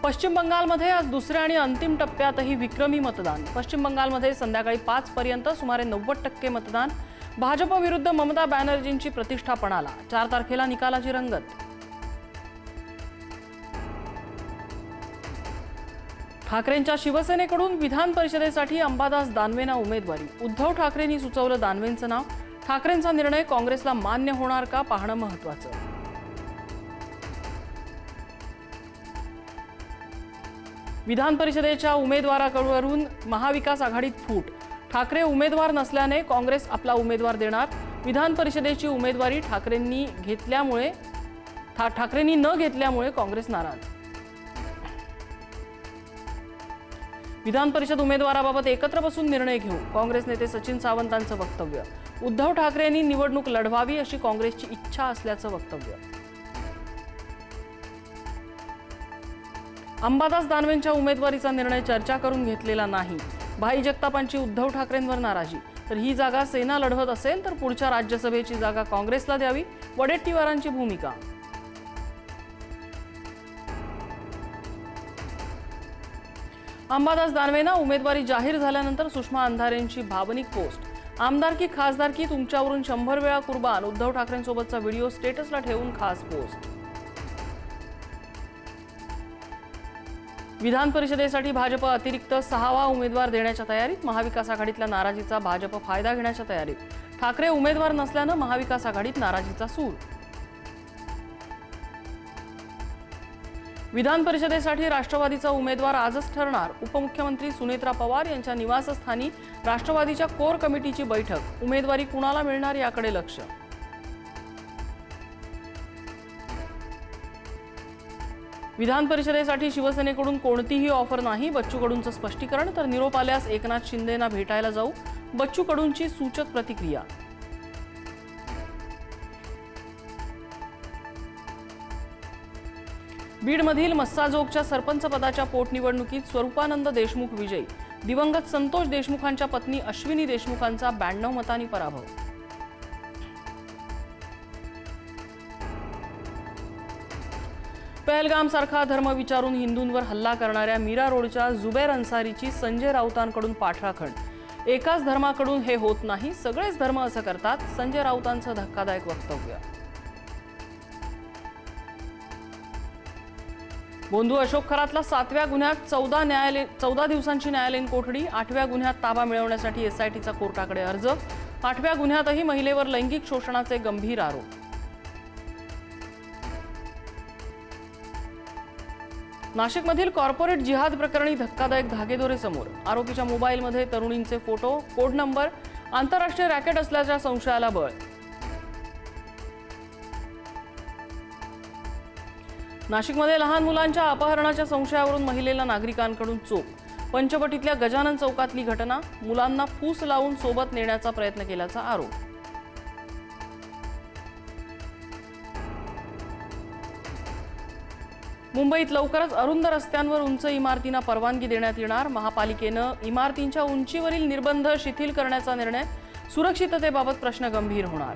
पश्चिम बंगालमध्ये आज दुसऱ्या आणि अंतिम टप्प्यातही विक्रमी मतदान। पश्चिम बंगालमध्ये संध्याकाळी 5 पर्यंत सुमारे 90% मतदान। भाजप विरुद्ध ममता बॅनर्जींची प्रतिष्ठा पणाला। 4 तारखेला निकालाची रंगत। ठाकरेंच्या शिवसेनेकडून विधान परिषदेसाठी अंबादास दानवेंना उमेदवारी। उद्धव ठाकरेंनी सुचवलं दानवेंचं नाव। ठाकरेंचा निर्णय काँग्रेसला मान्य होणार का पाहणं महत्त्वाचं। विधान परिषदेच्या उमेदवाराकडून महाविकास आघाडीत फूट। ठाकरे उमेदवार नसल्याने काँग्रेस आपला उमेदवार देणार। विधान परिषदेची उमेदवारी ठाकरेंनी न घेतल्यामुळे काँग्रेस नाराज। विधान परिषद उमेदवाराबाबत एकत्र बसून निर्णय घेऊ, काँग्रेस नेते सचिन सावंतांचं वक्तव्य। उद्धव ठाकरेंनी निवडणूक लढवावी अशी काँग्रेसची इच्छा असल्याचं वक्तव्य। अंबादास दानवेंच्या उमेदवारीचा निर्णय चर्चा करून घेतलेला नाही। भाई जगतापांची उद्धव ठाकरेंवर नाराजी। तर ही जागा सेना लढवत असेल तर पुढच्या राज्यसभेची जागा काँग्रेसला द्यावी, वडेट्टीवारांची भूमिका। अंबादास दानवेंना उमेदवारी जाहीर झाल्यानंतर सुषमा अंधारेंची भावनिक पोस्ट। आमदारकी खासदारकी तुमच्यावरून 100 वेळा कुर्बान। उद्धव ठाकरेंसोबतचा व्हिडिओ स्टेटसला ठेवून खास पोस्ट। विधान परिषदेसाठी भाजप अतिरिक्त 6वा उमेदवार देण्याच्या तयारीत। महाविकास आघाडीतल्या नाराजीचा भाजप फायदा घेण्याच्या तयारीत। ठाकरे उमेदवार नसल्यानं महाविकास आघाडीत नाराजीचा सूर। विधान परिषदेसाठी राष्ट्रवादीचा उमेदवार आजच ठरणार। उपमुख्यमंत्री सुनेत्रा पवार यांच्या निवासस्थानी राष्ट्रवादीच्या कोर कमिटीची बैठक। उमेदवारी कुणाला मिळणार याकडे लक्ष। विधान परिषदेसाठी शिवसेनेकडून कोणतीही ऑफर नाही। बच्चू कडूंचं स्पष्टीकरण। तर निरोप आल्यास एकनाथ शिंदेंना भेटायला जाऊ, बच्चू कडूंची सूचक प्रतिक्रिया। बीडमधील मस्साजोगच्या सरपंच पदाच्या पोटनिवडणुकीत स्वरूपानंद देशमुख विजयी। दिवंगत संतोष देशमुखांच्या पत्नी अश्विनी देशमुखांचा 92 मतांनी पराभव। पहलगाम सारखा धर्म विचारून हिंदूंवर हल्ला करणाऱ्या मीरा रोडच्या जुबैर अन्सारीची संजय राऊतांकडून पाठराखण। एकाच धर्माकडून हे होत नाही, सगळेच धर्म असं करतात। संजय राऊतांचं धक्कादायक वक्तव्य। बोंधू अशोक खरातला 7व्या गुन्ह्यात 14 दिवसांची न्यायालयीन कोठडी। 8व्या गुन्ह्यात ताबा मिळवण्यासाठी एसआयटीचा कोर्टाकडे अर्ज। 8व्या गुन्ह्यातही महिलेवर लैंगिक शोषणाचे गंभीर आरोप। नाशिकमधील कॉर्पोरेट जिहाद प्रकरणी धक्कादायक धागेदोरे समोर। आरोपीच्या मोबाईलमध्ये तरुणींचे फोटो, कोड नंबर, आंतरराष्ट्रीय रॅकेट असल्याच्या संशयाला बळ। नाशिकमध्ये लहान मुलांच्या अपहरणाच्या संशयावरून महिलेला नागरिकांकडून चोप। पंचवटीतल्या गजानन चौकातली घटना। मुलांना फूस लावून सोबत नेण्याचा प्रयत्न केल्याचा आरोप। मुंबईत लवकरच अरुंद रस्त्यांवर उंच इमारतींना परवानगी देण्यात येणार। महापालिकेनं इमारतींच्या उंचीवरील निर्बंध शिथिल करण्याचा निर्णय। सुरक्षिततेबाबत प्रश्न गंभीर होणार।